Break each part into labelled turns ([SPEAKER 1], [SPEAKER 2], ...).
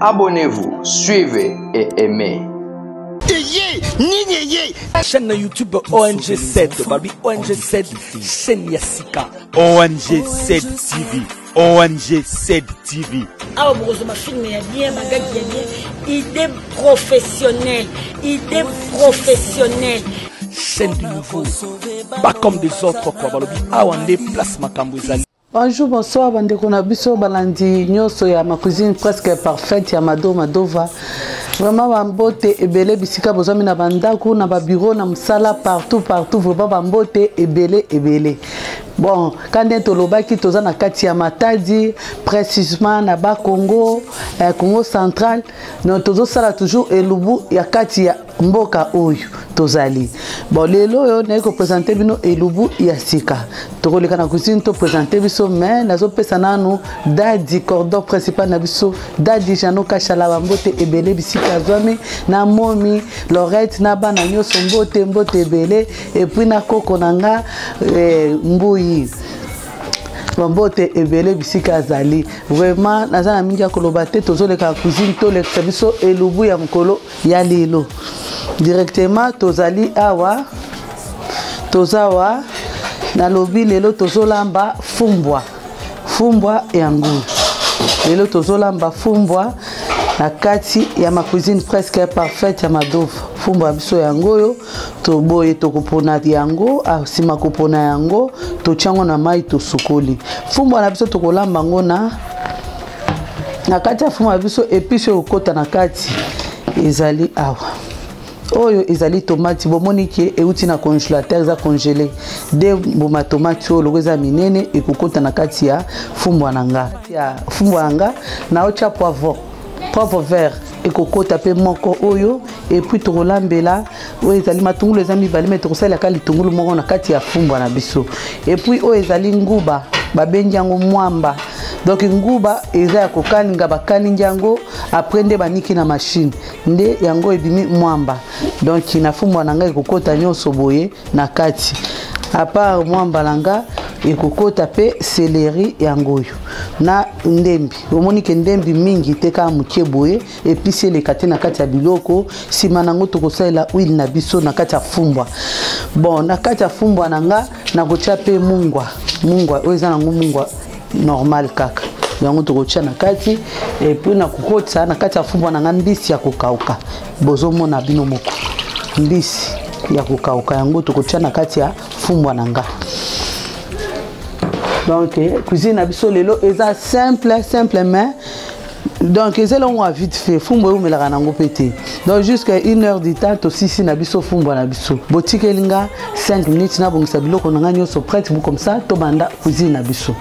[SPEAKER 1] Abonnez-vous, suivez et aimez.
[SPEAKER 2] Chaîne YouTube ONG7, Babi ONG7, chaîne Yassika.
[SPEAKER 3] ONG7 TV, ONG7 TV.
[SPEAKER 4] Ah, ma film est bien, ma gars est bien. Idée professionnelle,
[SPEAKER 2] chaîne du nouveau, pas comme des autres quoi. Balobi, Awande place Makambouizali.
[SPEAKER 5] Bonjour, bonsoir, bandeko na biso balandi nyoso ya ma cuisine presque parfaite ya Madova. Vraiment bambote ebele bisika bozami na bandako na ba bureau na msala partout vraiment bambote ebele. Bon, quand on tolobaki toza na kati ya Matadi, précisément na ba Congo, Congo central, non tozo sala toujours elubu ya kati ya mboka oyo tozali. Bon, lelo yo na ko présenter bino elubu ya sika. Tokoleka na cuisine to présenter biso mais nazo pesa nanu dadi cordon principal na biso, dadi jano kashala bambote ebele bisika zwami na momi Lorette na bana nyoso mbote ebele et puis na koko nanga mbui bambote ebele bisika azali vraiment nazana mingi ya koloba te tozoleka cuisine to le biso elubu ya mkolo ya lilo directement tozali awa tozawa na lobi lelo tozolamba fumbwa yango lelo tozolamba fumbwa na kati ya ma cuisine presque parfaite ya Madova. Fumbwa biso yango yo to boye to kopona yango asima kopona yango to chango na mai to sukoli. Fumbwa na biso to kolamba ngona na kati ya fumbwa biso epice okota na kati ezali awa. Oyo ezali tomate bomoni ke euti na congélateur za congelé de boma tomate o lokoza minene ekokota na kati ya fumbwa nanga na ocha poivre vert ekokota pe moko oyo et puis tokolambela oyo ezali matungulu ezami bali mettre kosala ka litungulu moko na kati ya fumbwa na biso et puis oyo ezali nguba babengi yango mwamba. Donc nguba eza ya kokalinga bakalingi yango après nde baniki na machine nde yango ebimi mwamba. Donc na fumbwa nanga ekokota nyonso boye na kati à part mwamba nanga ekokota pe céleri yango yo na ndembi omoni ke ndembi mingi teka mukie boye epice le kate na kati ya biloko sima nango tokosala huile na biso na kati ya fumbwa. Bon na kati ya fumbwa nanga na kotia pe mungwa oyo eza nango mungwa normal kaka yango tokotia na kati et puis na kokotisa na kati ya fumbwa nanga mbisi ya kokauka bozomona bino moko mbisi ya kokauka yango tokotia na kati ya fumbwa nanga. Donc cuisine abiso lelo eza simplement donc ezela on a vite fait fumbwa ou melaka nango pété donc jusqu'à 1 heure du temps to sisi na biso fumbwa na biso botikelinga 5 minutes na bongisa biloko nanga nyoso prête comme ça to banda cuisine na biso.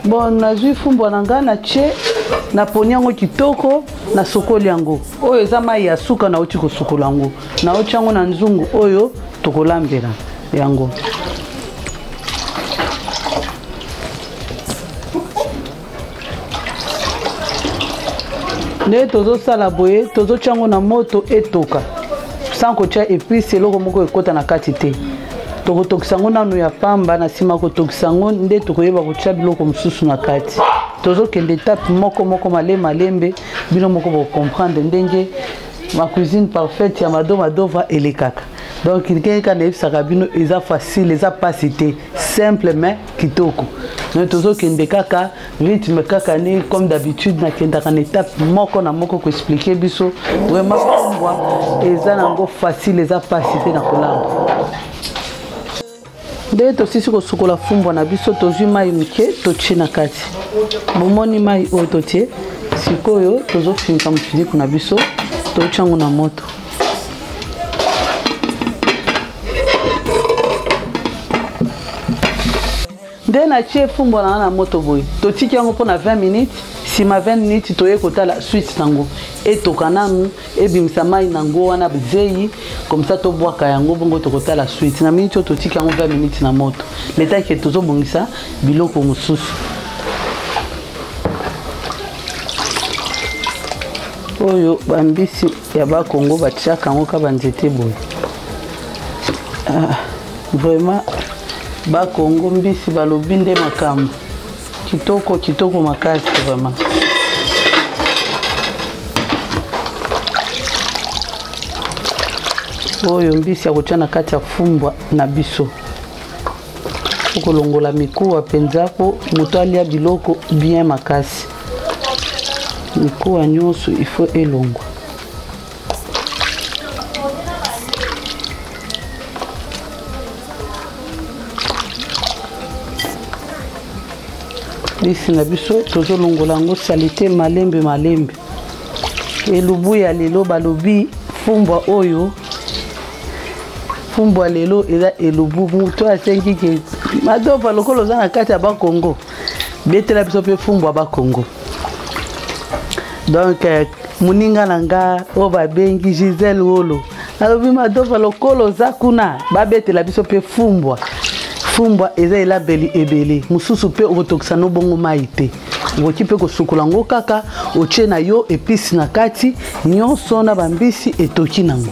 [SPEAKER 5] Bon na jus fumbwa nanga na che na ponyango kitoko na sokoli yango oyo eza mai ya suka na oti kosukola yango na oti yango na nzungu oyo tokolambela yango. Nde tozosala boye tozotia yango na moto etoka sans kotia épice eloko moko ekota na kati te tokotokisa yango nanu ya pamba na nsima kotokisa yango nde tokoyeba kotia biloko mosusu na kati tozokende etape moko malembe bino moko bocomprendre ndenge ma cuisine parfaite ya Madova elekaka. Donc keka nayebisaka bino eza facile eza pasi te simplement kitoko mais tozokende kaka rythme kaka ni comme d'habitude nakendaka na etape moko na moko koexpliquer biso vraiment fumbwa eza nango facile eza pasi te na kolamba. Nde tosisi kosukola fumbwa na biso tozwi mai muke totie na kati bomoni mai oyo totie sikoyo tozofinga mufiniku na biso totia yango na moto. Nde na tie fumbwa na moto boye totiki yango mpona 20 minutes sima 20 minutes toye kotala suite nango etoka nanu ebimisa mai nango wana bzei comme ça tobwaka yango bongo tokotala suite na minutes totiki yango 20 minutes na moto le temps que tozobongisa biloko mosusu oyo bambisi ya ba Congo batiaka yango ka banzete boye vraiment ba Congo mbisi balobi nde makambo kitoko makasi vraiment. Oyo mbisi ya kotia na kati ya fumbwa na biso okolongola mikuwa penzako moto alia biloko bien makasi mikuwa nyonso ifo elongwa. Bisi na biso tozolongola yango salite malembe elubu ya lelo balobi fumbwa oyo fumbwa lelo eza elubu muto asengi ke Madova lokolo za na kati ya ba Congo betela biso pe fumbwa ba Congo. Donc muninga nanga o ba bengi Giselle Wolo alobi Madova lokolo za kuna ba betela biso pe fumbwa eza ela beli ebele mususu pe otokisa no bongo maite ngoki pe kosukula ngo kaka oche na yo episi na kati nyonso na bambisi etoki nango.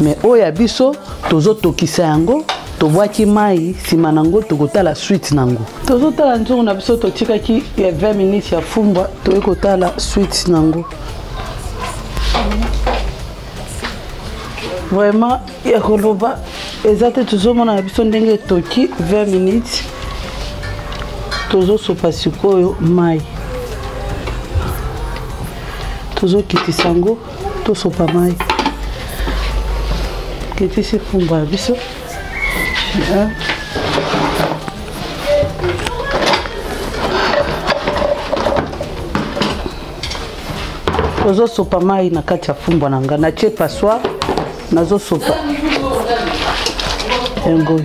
[SPEAKER 5] Mais oya biso tozotokisa yango tobwaki mai sima nango tokotala suite nango tozotala nzungu na biso totikaki ya 20 minutes ya fumbwa toyekotala suite nango. Vraiment ya koloba ezate tozomona na biso ndenge toki 20 minutes tozosopa sikoyo mai tozokitisa yango tosopa mai kitisi fumbwa biso tozosopa mai na kati ya fumbwa nanga natie passoir nazosopa yango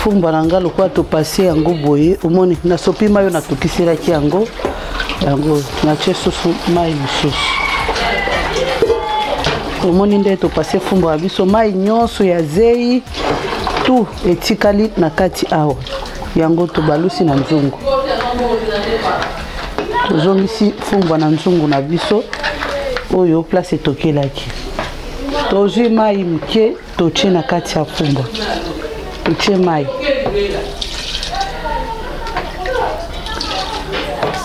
[SPEAKER 5] fumbwa nanga lokwa topasi yango boye omoni nasopi mayo natokiselaki yango natie susu mai mosusu omoni nde topasi fumbwa ya biso mai nyonso ya zei tu etikali na kati awa yango tobalusi na nzungu tozongisi fumbwa na nzungu na biso oyo place etokelaki tozwi mai moke totie na kati ya fumbwa totie mai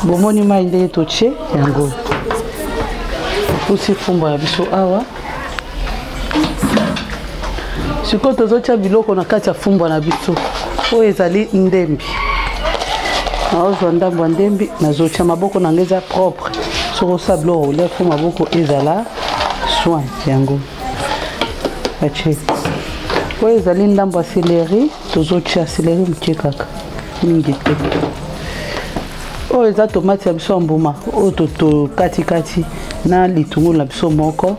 [SPEAKER 5] bomoni mai ndenge totie yango pusi fumbwa ya biso awa sikoyo tozotia biloko na kati ya fumbwa na biso oyo ezali ndembi naozwa ndambo ya ndembi nazotia maboko nange eza propre soko osabla okolia fo maboko ezala soin yango atie oyo ezali ndambo ya seleri tozotia seleri moke kaka mingi te oyo eza tomate ya biso ya mbuma oyo tokatikati na litungulu na biso moko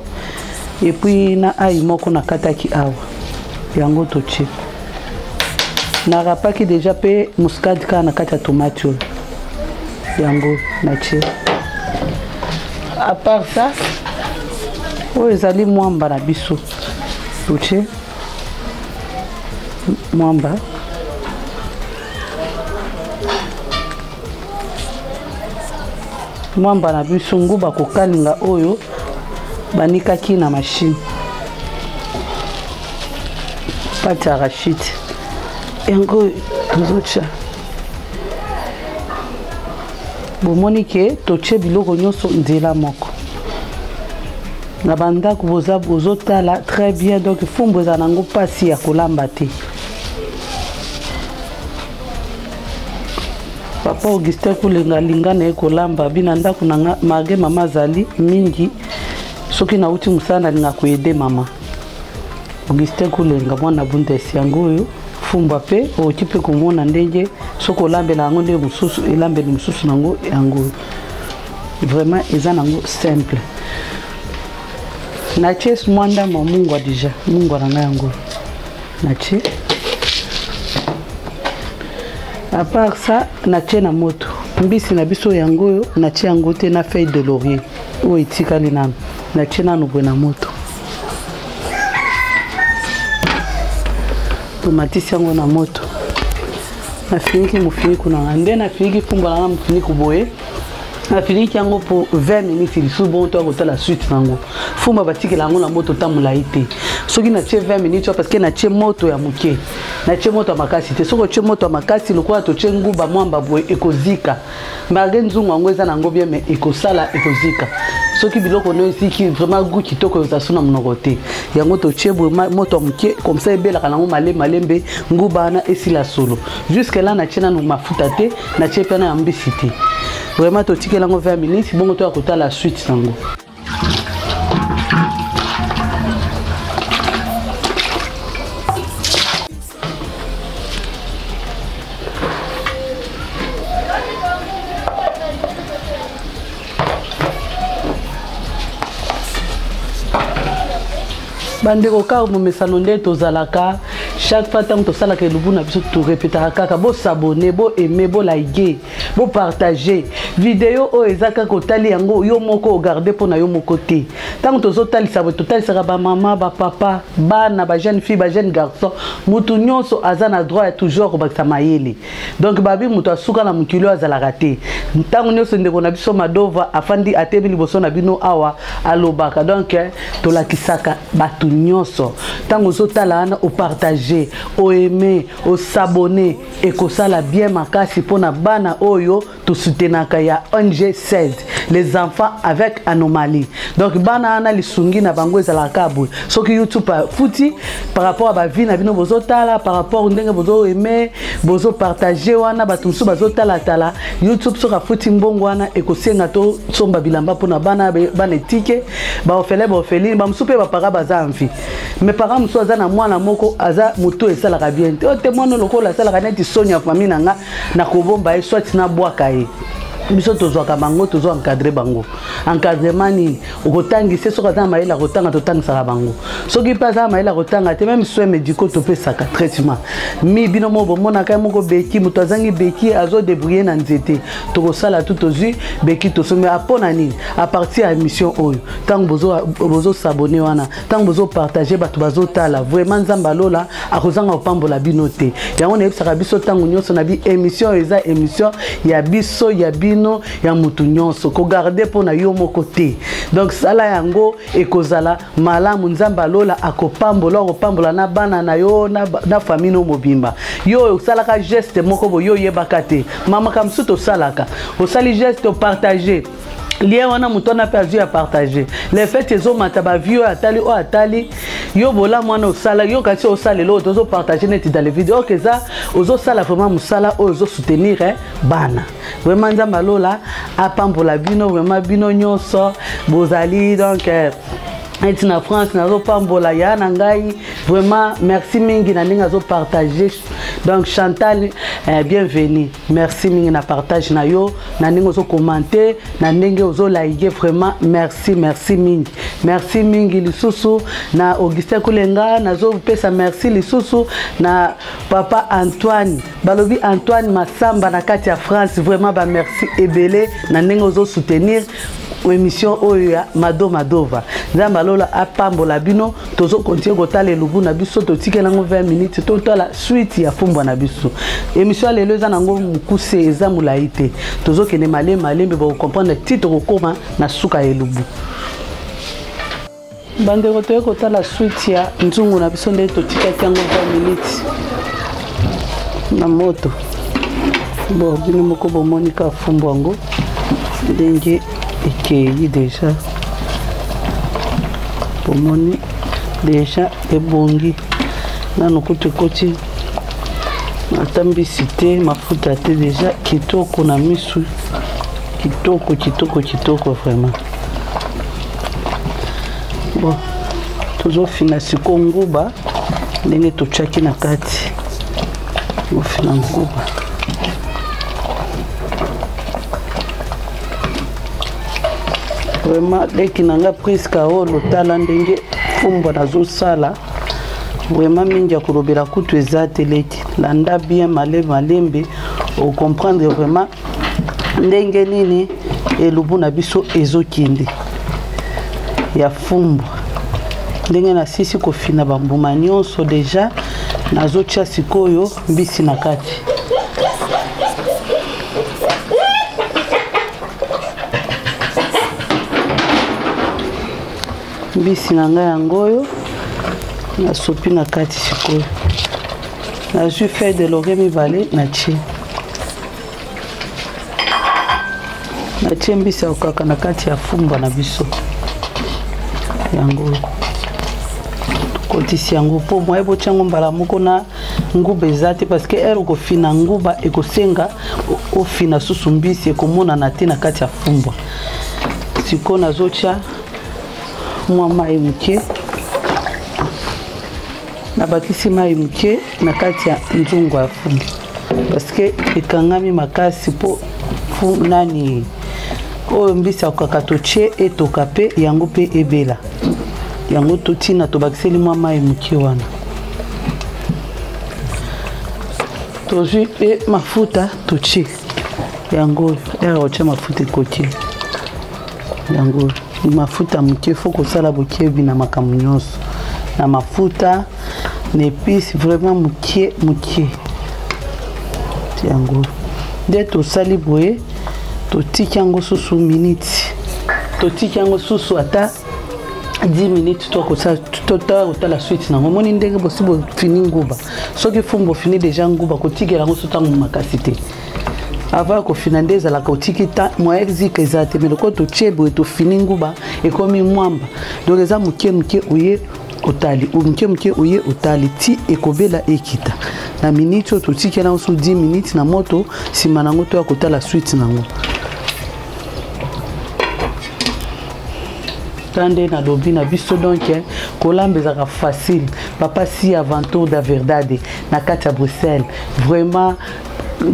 [SPEAKER 5] epuis na ai moko nakataki awa yango totie narapaki deja pe muscade kaka na kati ya tomate oyo yango natie. A part ça oyo ezali mwamba na biso totie mwamba na biso nguba kokalinga oyo banikaki na machine pati ya rachide yango tozotia bomoni ke totie biloko nyonso nzela moko na bandako bozotala très bien donc fumbwa eza nango mpasi ya kolamba te. Papa Augustin kulenga na ekolamba bina ndako na mage mama zali mingi soki na uti musana linga koyede mama Augustin kulenga mwana bundesi yango oyo fumbwa pe okipe komona ndenge soko lambela yango nde mususu elambeli mususu nango yango vraiment eza nango simple natie mwanda mungwa deja mungwa nanga yango natie. À part ça, natie na moto mbisi na biso yango oyo natie yango te na feuille de laurier oyo etikali nano natie nano boye na moto tomatisi yango na moto nafiniki mofiniku nanga nde nafiniki fumbwa nanga mofiniku boye nafiniki yango po 20 minutes lisusu bon to akotala suite nango fumbwa batikela yango na moto ta molai te soki na tie 20 minutes parce que na tie moto ya muke na tie moto makasi te soko tie moto makasi lokola to tie nguba mwamba boye ekozika mbage nzungu ngo eza nango bien mais ekosala ekozika soki biloko no eziki vraiment goût kitoko ezasuna monoko te yango to tie moto muke comme ça ebelaka nango malembe nguba na esila solo jusque là na tie na mafuta te na tie pe na ambisi te vraiment to tikela ngo 20 minutes bongo to akota la suite nango. Bandeko ka momesano nde tozalaka chaque fois tant to sala ke lubu na biso to répétera kaka bo s'abonner bo aimer bo liker bo partager vidéo o ezaka ko tali yango yo moko regarder pona yo moko te tant to zo tali sa to tali saka ba maman ba papa bana ba jeune fille ba jeune garçon mutu nyonso azana droit toujours ba mayele donc babi mutu asuka na mukilo azala raté tant nyonso ndeko na biso Madova afandi atebili boso na bino awa alobaka donc to la kisaka batu nyonso tant zo tala na o partager au aimer au s'abonner et que ça la bien makasi pona bana oyo to soutenaka ya ONG 16 les enfants avec anomalie donc bana ana lisungi na bango ezala kabwe soki YouTube fouti par rapport à ba vie na bino bozo tala par rapport ndenge bozo aimer bozo partager wana batumsu bazo tala tala YouTube soka fouti mbongo wana et que senga to somba bilamba pona bana etike ba ofeli ba msupe ba para baza amfi mes parents muso azana mwana moko aza moto esalaka bien te o témoin lokola salaka neti sonya famille nanga na kobomba e soit na bwaka e biso tozwaka bango tozo encadrer bango encadrement ni okotangisa soka za maila kotanga totangisa bango soki paza maila kotanga te même soins médicaux to pesaka traitement mi bino mo bomona ka moko beki muto azangi beki azo débrouiller na nzete to sala tout ozu beki to somé apona ni à partir à mission oyo tant bozo s'abonner wana tant bozo partager batu bazo tala vraiment nzamba lola akozanga opambola bino te yango na ebisaka biso tango nyonso na bi émission eza émission ya biso ya bino ya mutu nyonso ko garder pona yo moko te donc sala yango ekozala malamu nzamba lola akopambola na bana na yo na famille no mobimba yo salaka geste moko bo yo yebaka te mama kamsuto salaka osali geste o partager lien wana muto na perdu à partager les faits ezo mataba vieux atali yo bola mwana osala yo kasi osala lo tozo partager net dans les vidéos que ça ozo sala vraiment musala ozo soutenir bana vraiment nzamba lola apambola bino vraiment bino nyonso bozali donc et na France na zo pambola ya na ngai vraiment merci mingi na ninga zo partager donc Chantal bienvenue merci mingi na partage na yo na ninga zo commenter na ndenge ozo like vraiment merci mingi lisusu na Augustin Kulenga na zo pesa merci lisusu na papa Antoine balobi Antoine Masamba na kati ya France vraiment ba merci ebele na ndenge ozo soutenir émission oya Madova nzamba lola apambola bino tozo continuer kotala lubu na biso to tikela ngo 20 minutes to la suite ya fumbwa na biso émission lelo za nango mukuse eza mulaite tozo kene malembe ba comprendre titre kokoma na suka elubu bande kotoye kotala suite ya nzungu na biso nde to tikaki ngo 20 minutes na moto bo bino moko bo monika fumbwa ngo ndenge ekei déjà pomoni déjà ebongi nano koti matambisi te mafuta te déjà kitoko na misu kitoko vraiment bon tozofina siko nguba ndenge tochaki na kati ofina nguba vraiment deki nanga presque o lotala ndenge fumbwa nazo sala vraiment mingi akolobela kutu ezate leki landa bien malembe o comprendre vraiment ndenge nini elubu na biso ezokinde ya fumbwa ndenge na sisi kofina bambuma nyonso déjà nazotia sikoyo mbisi na kati mbisi na ngai yango oyo na sopi na kati sikoyo nazwi feuille de laurier mibale natie mbisi ya kokaka na kati ya fumbwa na biso yango kotisi yango mpo mwa ebotia yango mbala moko na nguba eza te parce que ere okofina nguba ekosenga ofina susu mbisi ekomonana te na kati ya fumbwa sikoyo nazotia mwa mai moke nabakisi mai moke na kati ya nzungu ya fumbwa parce que ekangami makasi mpo nani oyo mbisi ya kokaka totie etoka mpe yango mpe ebela yango totina tobakiseli mwa mai moke wana tozwi mpe mafuta totie yango ere otia mafuta ekotie yango mafuta moke fo kosala bokebi na makambo nyonso na mafuta na épice vraiment moke yango nde tosali boye totiki yango susu minute totiki yango susu ata 10 minutes totala suite nango moni ndenge bosi bofini nguba soki fumbo fini deja nguba kotikela yango so ntango makasi te avant kofina nde ezalaka otiki moya exika eza te mais loko totie boye tofini nguba ekomi mwamba donc eza moke oye otali moke oye otali ti ekobela ekita na minute oyo totikela yango so 10 minutes na moto nsima nango toya kotala suite nango tande na lobi na biso donc kolamba ezaka facile papa si aventure da verdade na kati ya Bruxelles vraiment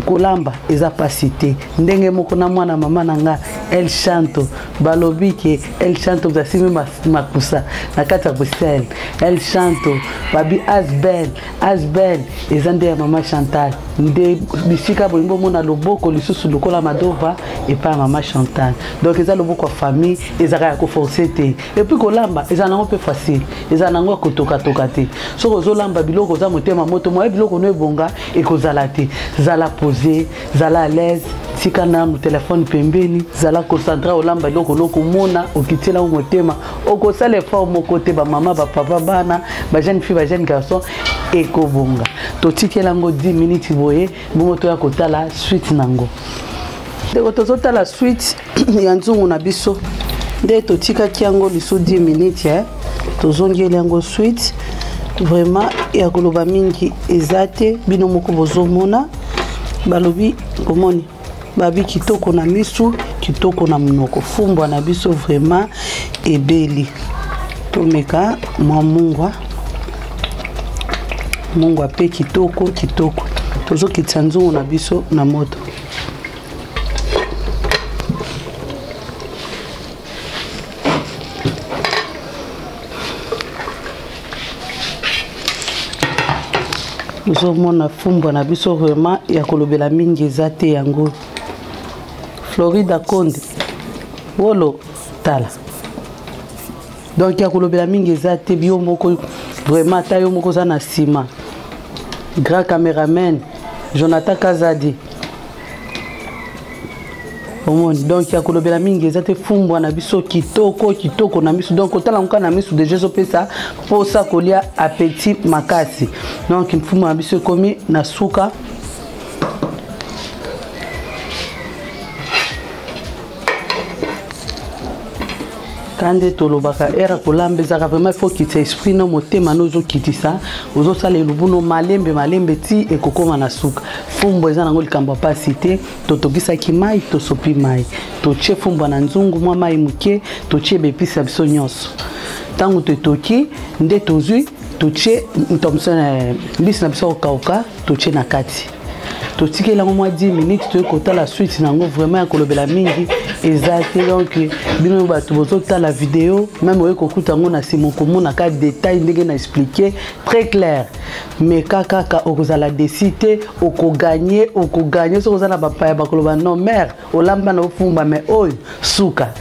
[SPEAKER 5] kolamba eza pasi te ndenge moko na mwana mama na nga El Chanto balobi ke El Chanto zasimi makusa na kati ya Bruxelles El Chanto babi Asbel eza nde ya mama Chantal nde bisika bolingo mona loboko lisusu lokola Madova epa ya mama Chantal donc eza loboko ya famille ezaka ya koforce te epuis kolamba eza nango mpe facile eza nango ya kotoka te soki ozolamba biloko oza motema moto moya biloko no ebonga ekozala te zala posé zala à l'aise tika na mo telefone pembeni zala concentré olamba biloko lokomona okitela ngo motema okosala effort moko te ba mama ba papa bana ba jeune fille ba jeune garçon ekobonga totikela ngo 10 minutes boye bongo to ya kotala suite nango ndeko tozotala suite ya nzungu na biso nde totikaki yango liso 10 minutes tozongeli yango suite vraiment ya koloba mingi eza te bino moko bozomona balobi komoni babi kitoko na misu kitoko na munoko fumbwa na biso vraiment ebeli tomeka mwa mungwa pe kitoko tozokitisa nzungu na biso na moto ozomona fumbwa na biso vraiment ya kolobela mingi eza te yango Florida Conde wolo tala donc ya kolobela mingi eza te bio moko vraiment ata yo moko za na nsima grand cameraman Jonathan Kazadi omoni donc ya kolobela mingi eza te fumbwa na biso kitoko na miso donc otala nka na miso déjà ezopesa mposa kolia appétit makasi donc fumbwa na biso ekomi na suka kande tolobaka era kolamba ezaka vraiment il faut kitisa esprit no motema nozokitisa ozosala elubuno malembe ti ekokoma na suka fumbwa eza nango likambo ya pasi te totokisaki mai tosopi mai totie fumbwa na nzungu mwa mai moke totie bepisi ya biso nyonso ntango totoki nde tozwi totie mbisi na biso kokauka totie na kati totikela ngo mwa 10 minutes toye kotala suite nango vraiment ya kolobela mingi eza te donc bino bato bozotala video même oye kokuta ngo na nsima okomona ka détail ndenge na expliquer très clair mais kaka okozala desi te okoganye soki oza na bapaya bakoloba non mère olamba na ofumba mais oyo suka